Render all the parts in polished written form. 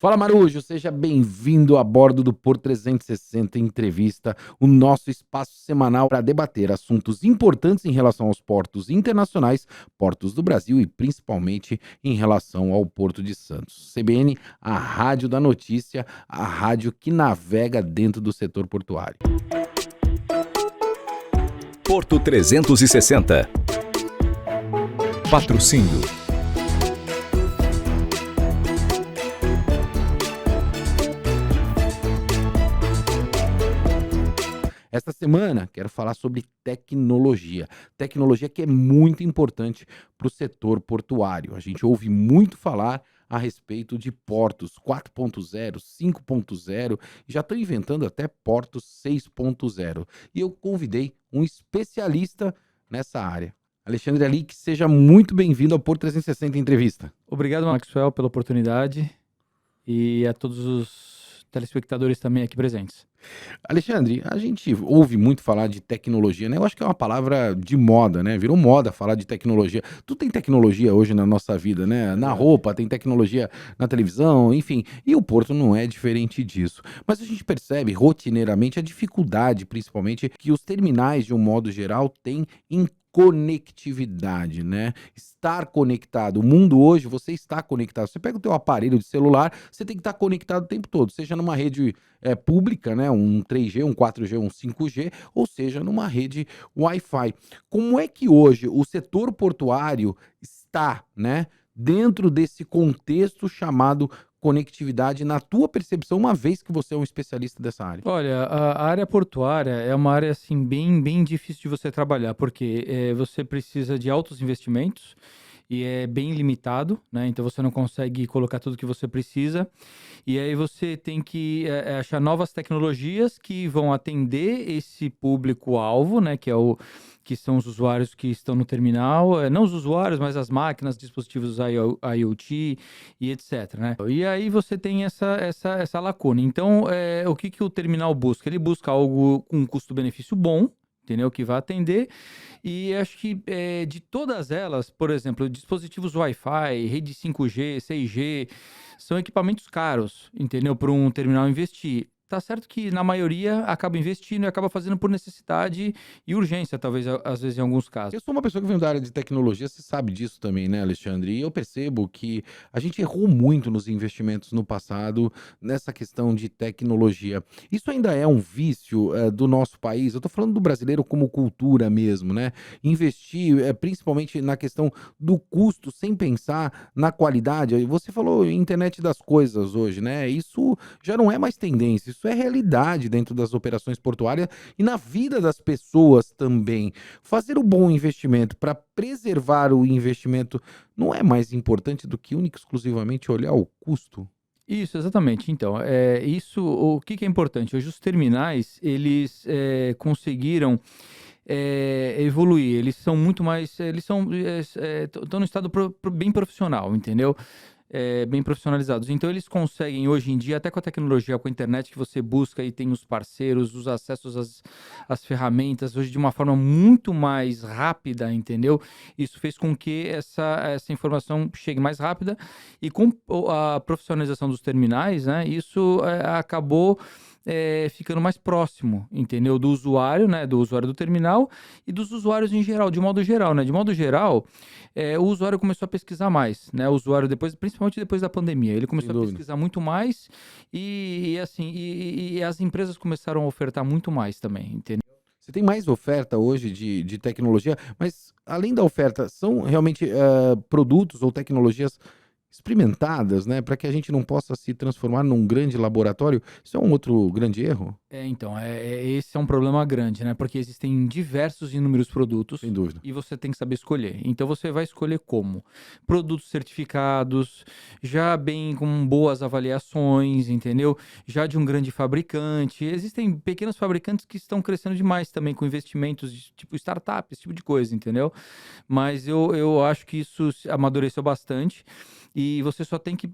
Fala Marujo, seja bem-vindo a bordo do Por 360 Entrevista, o nosso espaço semanal para debater assuntos importantes em relação aos portos internacionais, portos do Brasil e principalmente em relação ao Porto de Santos. CBN, a rádio da notícia, a rádio que navega dentro do setor portuário. Porto 360. Patrocínio. Esta semana quero falar sobre tecnologia. Tecnologia que é muito importante para o setor portuário. A gente ouve muito falar a respeito de portos 4.0, 5.0 e já estão inventando até portos 6.0. E eu convidei um especialista nessa área. Alexandre Alic, seja muito bem-vindo ao Porto 360 Entrevista. Obrigado, Maxwell, pela oportunidade e a todos os telespectadores também aqui presentes. Alexandre, a gente ouve muito falar de tecnologia, né? Eu acho que é uma palavra de moda, né? Virou moda falar de tecnologia. Tudo tem tecnologia hoje na nossa vida, né? Na roupa, tem tecnologia na televisão, enfim. E o Porto não é diferente disso. Mas a gente percebe rotineiramente a dificuldade, principalmente, que os terminais, de um modo geral, têm em conectividade, né? Estar conectado. O mundo hoje, você está conectado. Você pega o teu aparelho de celular, você tem que estar conectado o tempo todo, seja numa rede pública, né? Um 3G, um 4G, um 5G, ou seja, numa rede Wi-Fi. Como é que hoje o setor portuário está, né, dentro desse contexto chamado conectividade, na tua percepção, uma vez que você é um especialista dessa área? Olha, a área portuária é uma área assim bem difícil de você trabalhar, porque você precisa de altos investimentos e é bem limitado, né? Então você não consegue colocar tudo que você precisa. E aí você tem que achar novas tecnologias que vão atender esse público-alvo, né? Que são os usuários que estão no terminal, não os usuários, mas as máquinas, dispositivos IoT e etc, né? E aí você tem essa lacuna. Então, o que o terminal busca? Ele busca algo com um custo-benefício bom, entendeu? Que vai atender. E acho que de todas elas, por exemplo, dispositivos Wi-Fi, rede 5G, 6G, são equipamentos caros, entendeu? Para um terminal investir. Tá certo que na maioria acaba investindo e acaba fazendo por necessidade e urgência, talvez, às vezes, em alguns casos. Eu sou uma pessoa que vem da área de tecnologia, você sabe disso também, né, Alexandre? E eu percebo que a gente errou muito nos investimentos no passado nessa questão de tecnologia. Isso ainda é um vício do nosso país. Eu tô falando do brasileiro como cultura mesmo, né? Investir principalmente na questão do custo, sem pensar na qualidade. Você falou internet das coisas hoje, né? Isso já não é mais tendência, isso é realidade dentro das operações portuárias e na vida das pessoas também. Fazer o bom investimento para preservar o investimento não é mais importante do que única e exclusivamente olhar o custo? Isso, exatamente. Então, o que é importante? Hoje os terminais, eles conseguiram evoluir, eles são muito mais, eles estão no estado bem profissional, entendeu? Bem profissionalizados. Então eles conseguem hoje em dia, até com a tecnologia, com a internet que você busca e tem os parceiros, os acessos às ferramentas, hoje de uma forma muito mais rápida, entendeu? Isso fez com que essa informação chegue mais rápida e com a profissionalização dos terminais, né, isso acabou ficando mais próximo, entendeu? Do usuário, né? Do usuário do terminal e dos usuários em geral, de modo geral, né? De modo geral, o usuário começou a pesquisar mais, né? O usuário principalmente depois da pandemia, ele começou a pesquisar muito mais e as empresas começaram a ofertar muito mais também, entendeu? Você tem mais oferta hoje de tecnologia, mas além da oferta, são realmente produtos ou tecnologias experimentadas, né, para que a gente não possa se transformar num grande laboratório? Isso é um outro grande erro? Então, esse é um problema grande, né? Porque existem diversos e inúmeros produtos Sem dúvida. e você tem que saber escolher. Então, você vai escolher como? Produtos certificados, já bem com boas avaliações, entendeu? Já de um grande fabricante. Existem pequenos fabricantes que estão crescendo demais também, com investimentos de tipo startup, esse tipo de coisa, entendeu? Mas eu acho que isso amadureceu bastante e você só tem que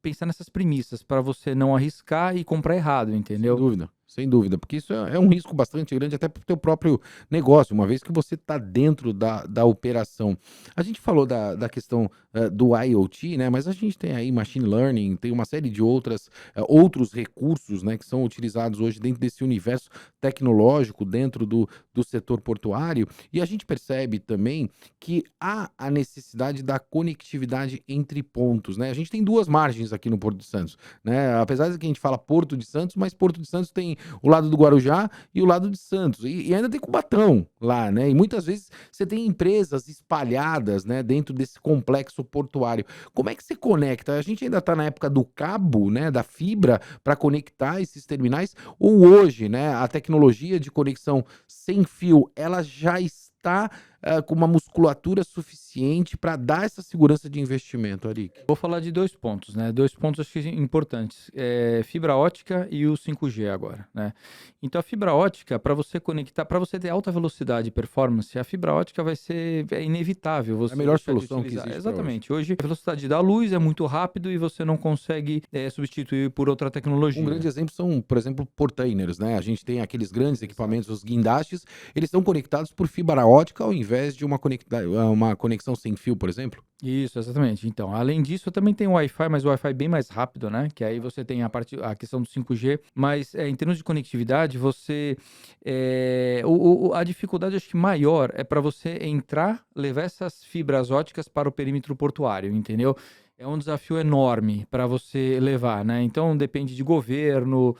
pensar nessas premissas para você não arriscar e comprar errado, Sem entendeu? dúvida. Sem dúvida, porque isso é um risco bastante grande até para o teu próprio negócio, uma vez que você está dentro da operação. A gente falou da questão do IoT, né? Mas a gente tem aí machine learning, tem uma série de outros recursos, né, que são utilizados hoje dentro desse universo tecnológico, dentro do setor portuário, e a gente percebe também que há a necessidade da conectividade entre pontos, né? A gente tem duas margens aqui no Porto de Santos, né? Apesar de que a gente fala Porto de Santos, mas Porto de Santos tem o lado do Guarujá e o lado de Santos. E ainda tem Cubatão lá, né? E muitas vezes você tem empresas espalhadas, né, dentro desse complexo portuário. Como é que você conecta? A gente ainda está na época do cabo, né, da fibra, para conectar esses terminais, ou hoje, né, a tecnologia de conexão sem fio, ela já está com uma musculatura suficiente para dar essa segurança de investimento, Arik? Vou falar de 2 pontos, né? 2 pontos acho que importantes, fibra ótica e o 5G agora, né? Então a fibra ótica, para você conectar, para você ter alta velocidade e performance, a fibra ótica é inevitável É a você melhor deixar de solução que utilizar. existe para hoje. Exatamente. Hoje a velocidade da luz é muito rápido e você não consegue substituir por outra Um tecnologia. grande exemplo são, por exemplo, portainers, né? A gente tem aqueles grandes equipamentos, os guindastes, eles são conectados por fibra ótica ao invés de uma conexão sem fio, por exemplo. Isso, exatamente. Então, além disso, também tem o Wi-Fi, mas o Wi-Fi bem mais rápido, né? Que aí você tem a questão do 5G. Mas em termos de conectividade, a dificuldade acho que maior é para você levar essas fibras óticas para o perímetro portuário, entendeu? É um desafio enorme para você levar, né? Então depende de governo,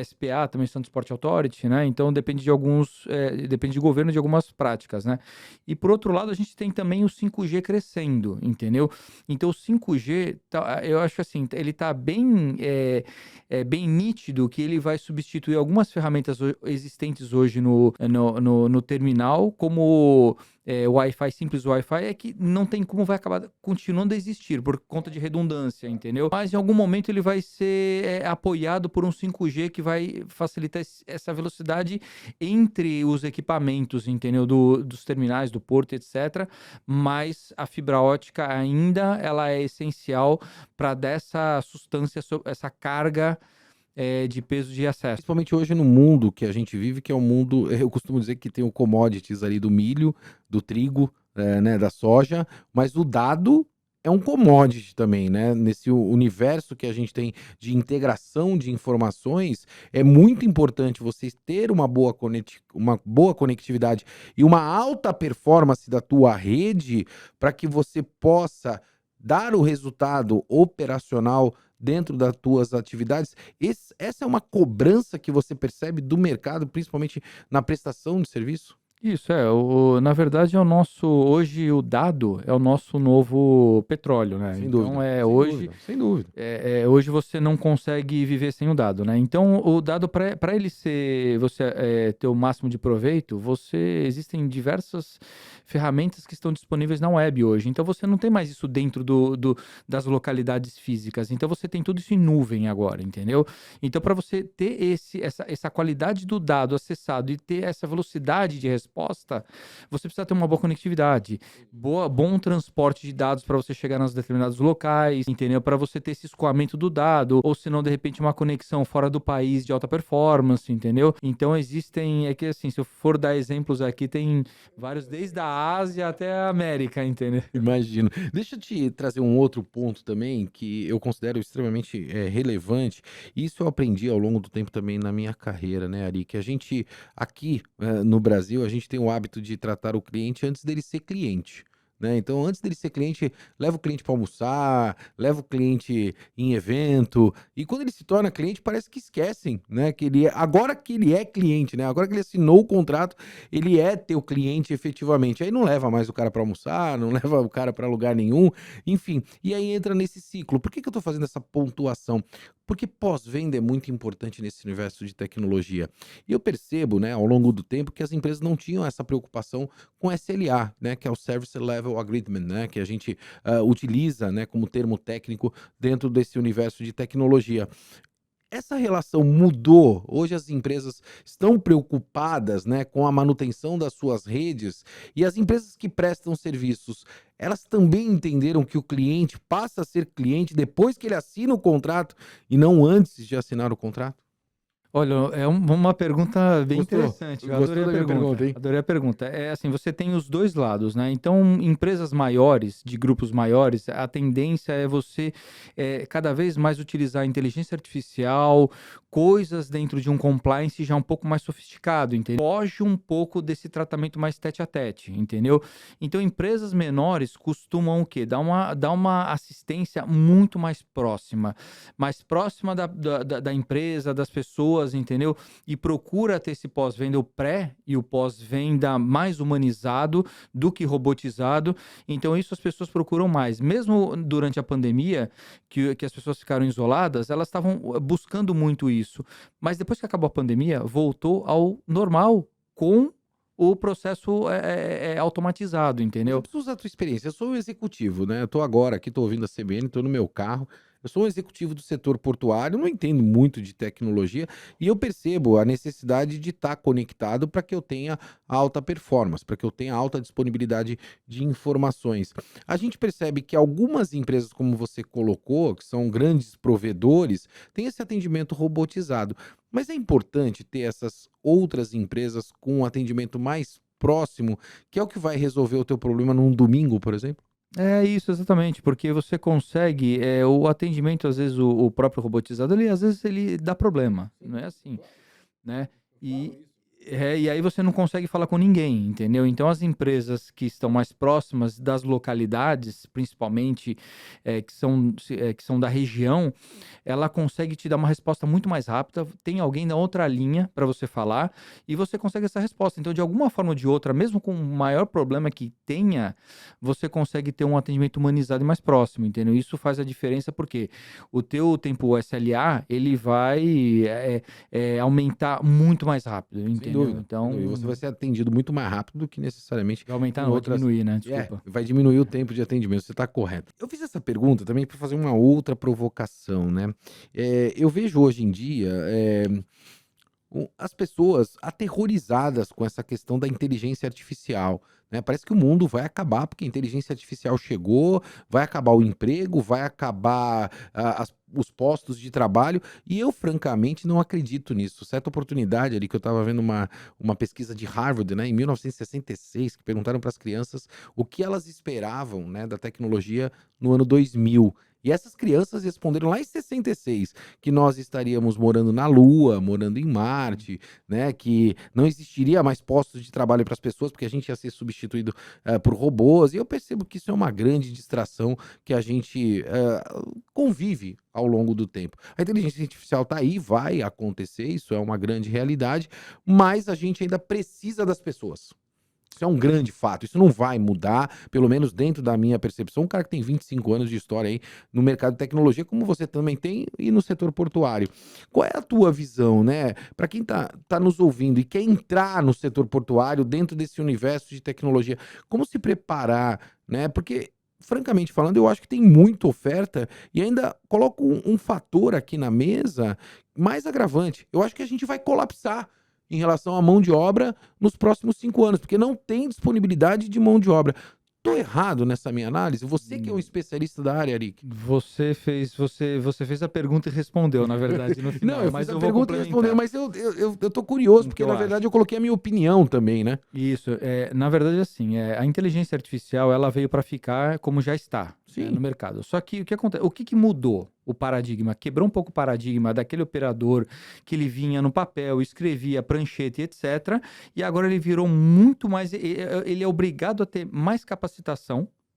SPA também, Santos Port Authority, né? Então depende de governo de algumas práticas, né? E por outro lado, a gente tem também o 5G crescendo, entendeu? Então o 5G, eu acho assim, ele tá bem nítido que ele vai substituir algumas ferramentas existentes hoje no terminal, como o Wi-Fi simples, o Wi-Fi é que não tem como, vai acabar continuando a existir por conta de redundância, entendeu? Mas em algum momento ele vai ser apoiado por um 5G que vai facilitar essa velocidade entre os equipamentos, entendeu? Dos terminais, do porto, etc. Mas a fibra ótica ainda ela é essencial para dar essa sustância, essa carga de peso de acesso. Principalmente hoje no mundo que a gente vive, que é um mundo, eu costumo dizer que tem o commodities ali do milho, do trigo, né, da soja, mas o dado é um commodity também, né? Nesse universo que a gente tem de integração de informações, é muito importante você ter uma boa conectividade e uma alta performance da tua rede para que você possa dar o resultado operacional dentro das tuas atividades. Essa é uma cobrança que você percebe do mercado, principalmente na prestação de serviço? Isso, na verdade hoje o dado é o nosso novo petróleo, né? Sem Então dúvida, sem hoje dúvida, sem dúvida. hoje você não consegue viver sem o dado, né? Então o dado para ele ter o máximo de proveito, existem diversas ferramentas que estão disponíveis na web hoje. Então você não tem mais isso dentro das localidades físicas. Então você tem tudo isso em nuvem agora, entendeu? Então para você ter essa qualidade do dado acessado e ter essa velocidade de resposta, você precisa ter uma boa conectividade, bom transporte de dados para você chegar nos determinados locais, entendeu? Para você ter esse escoamento do dado, ou se não, de repente, uma conexão fora do país de alta performance, entendeu? Então é que assim, se eu for dar exemplos aqui, tem vários desde a Ásia até a América, entendeu? Imagino. Deixa eu te trazer um outro ponto também que eu considero extremamente relevante. Isso eu aprendi ao longo do tempo também na minha carreira, né, Ari? Que a gente, aqui no Brasil, a gente tem o hábito de tratar o cliente antes dele ser cliente. Né? Então, antes dele ser cliente, leva o cliente para almoçar, leva o cliente em evento, e quando ele se torna cliente, parece que esquecem, né? Agora que ele é cliente, né? Agora que ele assinou o contrato, ele é teu cliente efetivamente. Aí não leva mais o cara para almoçar, não leva o cara para lugar nenhum, enfim. E aí entra nesse ciclo. Por que eu estou fazendo essa pontuação? Porque pós-venda é muito importante nesse universo de tecnologia. E eu percebo, né, ao longo do tempo, que as empresas não tinham essa preocupação com SLA, né, que é o Service Level Agreement, né, que a gente utiliza, né, como termo técnico dentro desse universo de tecnologia. Essa relação mudou. Hoje as empresas estão preocupadas, né, com a manutenção das suas redes, e as empresas que prestam serviços, elas também entenderam que o cliente passa a ser cliente depois que ele assina o contrato e não antes de assinar o contrato? Olha, é uma pergunta bem Gostou? interessante. Eu Gostou adorei a da minha pergunta. pergunta, hein? Adorei a pergunta. É assim, você tem os dois lados, né? Então, empresas maiores, de grupos maiores, a tendência é você cada vez mais utilizar a inteligência artificial, coisas dentro de um compliance já um pouco mais sofisticado, entendeu? Foge um pouco desse tratamento mais tete a tete, entendeu? Então, empresas menores costumam o quê? Dar uma assistência muito mais próxima da empresa, das pessoas, entendeu? E procura ter esse pós-venda, o pré e o pós-venda mais humanizado do que robotizado. Então, isso as pessoas procuram mais. Mesmo durante a pandemia, que as pessoas ficaram isoladas, elas estavam buscando muito isso. Mas depois que acabou a pandemia, voltou ao normal com o processo automatizado, Mas eu entendeu? preciso usar a tua experiência. Eu sou um executivo, né? Eu tô agora aqui, tô ouvindo a CBN, tô no meu carro. Eu sou um executivo do setor portuário, não entendo muito de tecnologia e eu percebo a necessidade de estar conectado para que eu tenha alta performance, para que eu tenha alta disponibilidade de informações. A gente percebe que algumas empresas, como você colocou, que são grandes provedores, têm esse atendimento robotizado. Mas é importante ter essas outras empresas com um atendimento mais próximo, que é o que vai resolver o teu problema num domingo, por exemplo? É isso, exatamente, porque você consegue, o atendimento, às vezes, o próprio robotizado, às vezes, ele dá problema, não é assim, né? E, e aí você não consegue falar com ninguém, entendeu? Então, as empresas que estão mais próximas das localidades, principalmente, que são da região, ela consegue te dar uma resposta muito mais rápida, tem alguém na outra linha para você falar, e você consegue essa resposta. Então, de alguma forma ou de outra, mesmo com o maior problema que tenha, você consegue ter um atendimento humanizado e mais próximo, entendeu? Isso faz a diferença porque o teu tempo SLA, ele vai aumentar muito mais rápido, Sem entendeu? dúvida, sem dúvida. E você vai Então, ser atendido muito mais rápido do que necessariamente vai aumentar, em não, vai outras. diminuir, né? É, Desculpa. vai diminuir o tempo de atendimento, você está correto. Eu fiz essa pergunta também para fazer uma outra provocação, né? Eu vejo hoje em dia as pessoas aterrorizadas com essa questão da inteligência artificial, né? Parece que o mundo vai acabar porque a inteligência artificial chegou, vai acabar o emprego, vai acabar os postos de trabalho, e eu francamente não acredito nisso. Certa oportunidade ali que eu estava vendo uma pesquisa de Harvard, né, em 1966, que perguntaram para as crianças o que elas esperavam, né, da tecnologia no ano 2000. E essas crianças responderam lá em 66 que nós estaríamos morando na Lua, morando em Marte, né? Que não existiria mais postos de trabalho para as pessoas, porque a gente ia ser substituído por robôs. E eu percebo que isso é uma grande distração que a gente convive ao longo do tempo. A inteligência artificial está aí, vai acontecer, isso é uma grande realidade, mas a gente ainda precisa das pessoas. Isso é um grande fato, isso não vai mudar, pelo menos dentro da minha percepção. Um cara que tem 25 anos de história aí no mercado de tecnologia, como você também tem, e no setor portuário. Qual é a tua visão, né? Para quem tá nos ouvindo e quer entrar no setor portuário dentro desse universo de tecnologia, como se preparar, né? Porque, francamente falando, eu acho que tem muita oferta e ainda coloco um fator aqui na mesa mais agravante. Eu acho que a gente vai colapsar em relação à mão de obra nos próximos 5 anos, porque não tem disponibilidade de mão de obra. Tô errado nessa minha análise? Você que é um especialista da área, Aric. Você fez a pergunta e respondeu, na verdade, no final. Não, eu Mas fiz a eu vou pergunta e respondeu, complementar. mas eu tô curioso, O que porque eu na acho? verdade eu coloquei a minha opinião também, né? Isso, na verdade, assim, a inteligência artificial, ela veio para ficar como já está, né, Sim. no mercado. Só que o que acontece? O que que mudou o paradigma? Quebrou um pouco o paradigma daquele operador que ele vinha no papel, escrevia prancheta e etc. E agora ele virou muito mais. Ele é obrigado a ter mais capacitação.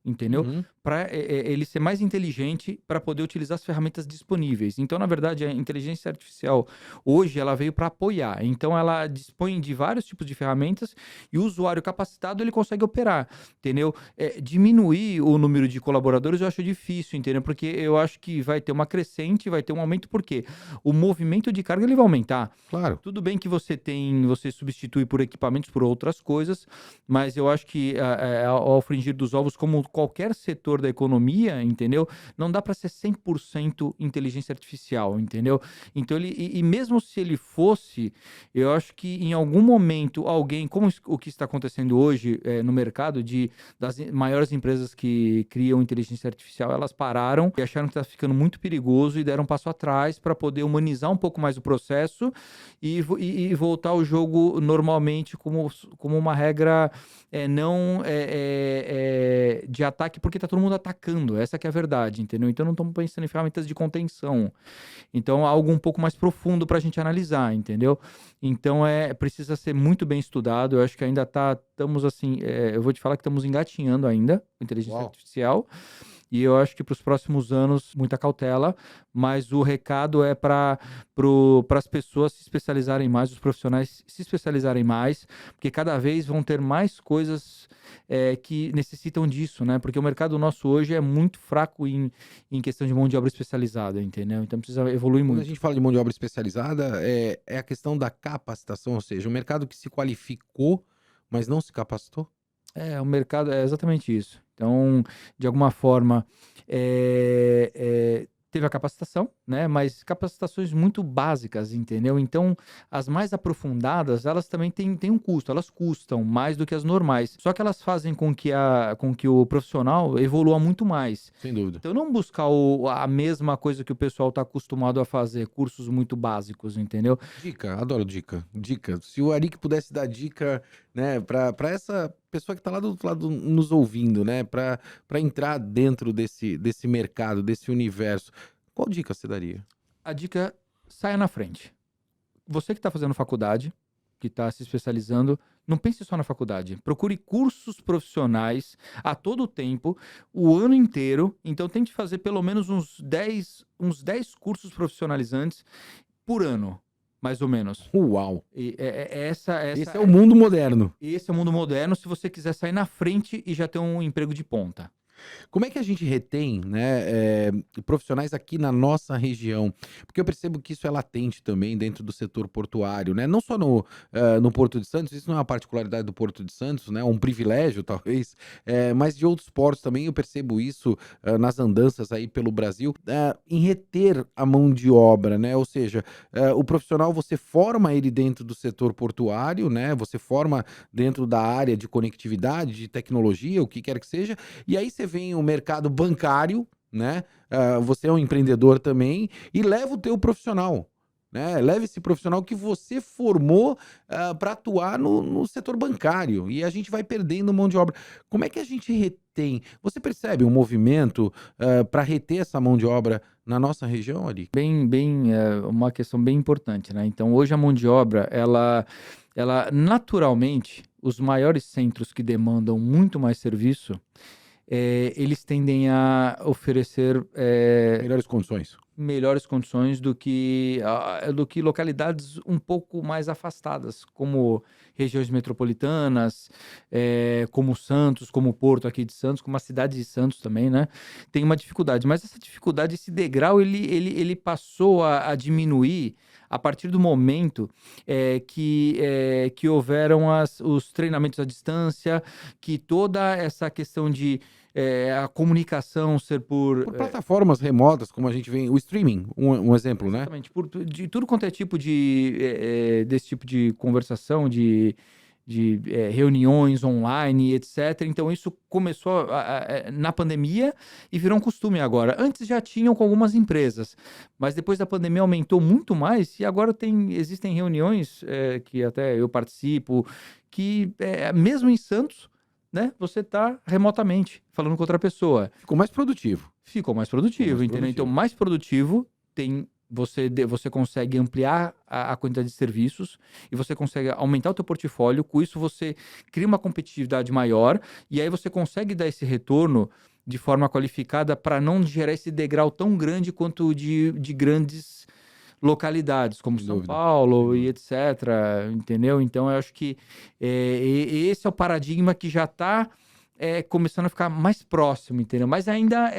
Entendeu? Uhum. Para ele ser mais inteligente para poder utilizar as ferramentas disponíveis. Então, na verdade, a inteligência artificial hoje ela veio para apoiar. Então, ela dispõe de vários tipos de ferramentas e o usuário capacitado ele consegue operar, entendeu? Diminuir o número de colaboradores eu acho difícil, entendeu? Porque eu acho que vai ter uma crescente, vai ter um aumento, porque o movimento de carga ele vai aumentar. Claro. Tudo bem que você substitui por equipamentos por outras coisas, mas eu acho que ao fringir dos ovos, como qualquer setor setor da economia, entendeu? Não dá para ser 100% inteligência artificial, entendeu? Então, e mesmo se ele fosse, eu acho que em algum momento alguém, como o que está acontecendo hoje no mercado, das maiores empresas que criam inteligência artificial, elas pararam e acharam que está ficando muito perigoso e deram um passo atrás para poder humanizar um pouco mais o processo e voltar ao jogo normalmente como uma regra não de ataque, porque está todo mundo atacando, essa que é a verdade, entendeu? Então não estamos pensando em ferramentas de contenção. Então algo um pouco mais profundo para a gente analisar, entendeu? Então precisa ser muito bem estudado, eu acho que ainda estamos assim, eu vou te falar que estamos engatinhando ainda com inteligência artificial. E eu acho que para os próximos anos, muita cautela, mas o recado é para as pessoas se especializarem mais, os profissionais se especializarem mais, porque cada vez vão ter mais coisas que necessitam disso, né? Porque o mercado nosso hoje é muito fraco em questão de mão de obra especializada, entendeu? Então precisa evoluir Quando muito. a gente fala de mão de obra especializada, é a questão da capacitação, ou seja, o mercado que se qualificou, mas não se capacitou? O mercado é exatamente isso. Então, de alguma forma, teve a capacitação, né? Mas capacitações muito básicas, entendeu? Então, as mais aprofundadas, elas também têm um custo, elas custam mais do que as normais. Só que elas fazem com que o profissional evolua muito mais. Sem dúvida. Então, não buscar a mesma coisa que o pessoal está acostumado a fazer, cursos muito básicos, entendeu? Dica, adoro dica. Dica. Se o Arik pudesse dar dica, né, para essa pessoa que está lá do outro lado nos ouvindo, né, para entrar dentro desse mercado, desse universo, qual dica você daria? A dica, saia na frente. Você que está fazendo faculdade, que está se especializando, não pense só na faculdade. Procure cursos profissionais a todo tempo, o ano inteiro. Então, tente fazer pelo menos uns 10 cursos profissionalizantes por ano, mais ou menos. Uau! Esse Esse é o mundo moderno. Esse é o mundo moderno, se você quiser sair na frente e já ter um emprego de ponta. Como é que a gente retém, né, profissionais aqui na nossa região? Porque eu percebo que isso é latente também dentro do setor portuário, né? Não só no Porto de Santos, isso não é uma particularidade do Porto de Santos, né? Um privilégio, talvez, mas de outros portos também eu percebo isso nas andanças aí pelo Brasil, em reter a mão de obra, né? Ou seja, o profissional, você forma ele dentro do setor portuário, né? Você forma dentro da área de conectividade, de tecnologia, o que quer que seja, e aí você vem o mercado bancário, né? Você é um empreendedor também e leva o teu profissional, né? Leva esse profissional que você formou para atuar no setor bancário e a gente vai perdendo mão de obra. Como é que a gente retém? Você percebe um movimento para reter essa mão de obra na nossa região, ali? Uma questão bem importante, né? Então, hoje a mão de obra, ela naturalmente, os maiores centros que demandam muito mais serviço, eles tendem a oferecer Melhores condições. do que localidades um pouco mais afastadas, como regiões metropolitanas, como Santos, como Porto aqui de Santos, como a cidade de Santos também, né? Tem uma dificuldade, mas essa dificuldade, esse degrau, ele passou a diminuir a partir do momento que houveram os treinamentos à distância, que toda essa questão de a comunicação ser Por plataformas remotas, como a gente vê, o streaming, um exemplo, né? Exatamente, de tudo quanto é tipo desse tipo de conversação, de reuniões online, etc. Então isso começou na pandemia e virou um costume agora. Antes já tinham com algumas empresas, mas depois da pandemia aumentou muito mais e agora existem reuniões que até eu participo, que mesmo em Santos, né, você está remotamente falando com outra pessoa. Ficou mais produtivo. Entendeu? Então, mais produtivo, você consegue ampliar a quantidade de serviços e você consegue aumentar o teu portfólio. Com isso, você cria uma competitividade maior e aí você consegue dar esse retorno de forma qualificada para não gerar esse degrau tão grande quanto de grandes localidades, como São Paulo e etc, entendeu? Então, eu acho que esse é o paradigma que já está começando a ficar mais próximo, entendeu? Mas ainda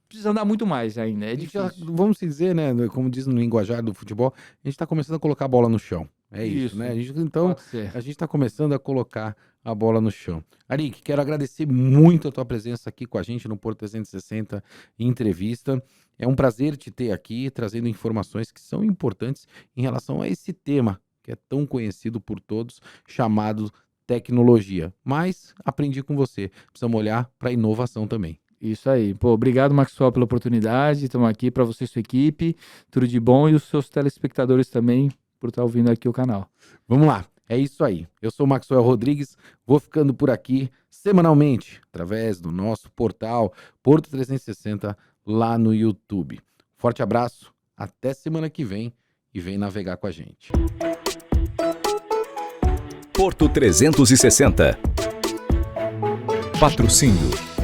precisa andar muito mais ainda, é difícil. Vamos dizer, né, como diz no linguajar do futebol, a gente está começando a colocar a bola no chão. É isso, né? A gente está começando a colocar a bola no chão. Arik, quero agradecer muito a tua presença aqui com a gente no Porto 360 Entrevista. É um prazer te ter aqui, trazendo informações que são importantes em relação a esse tema, que é tão conhecido por todos, chamado tecnologia. Mas aprendi com você, precisamos olhar para a inovação também. Isso aí. Pô, obrigado, Maxwell, pela oportunidade. Estamos aqui para você e sua equipe. Tudo de bom e os seus telespectadores também por estar ouvindo aqui o canal. Vamos lá, é isso aí. Eu sou o Maxwell Rodrigues, vou ficando por aqui semanalmente, através do nosso portal Porto 360 lá no YouTube. Forte abraço, até semana que vem e vem navegar com a gente. Porto 360. Patrocínio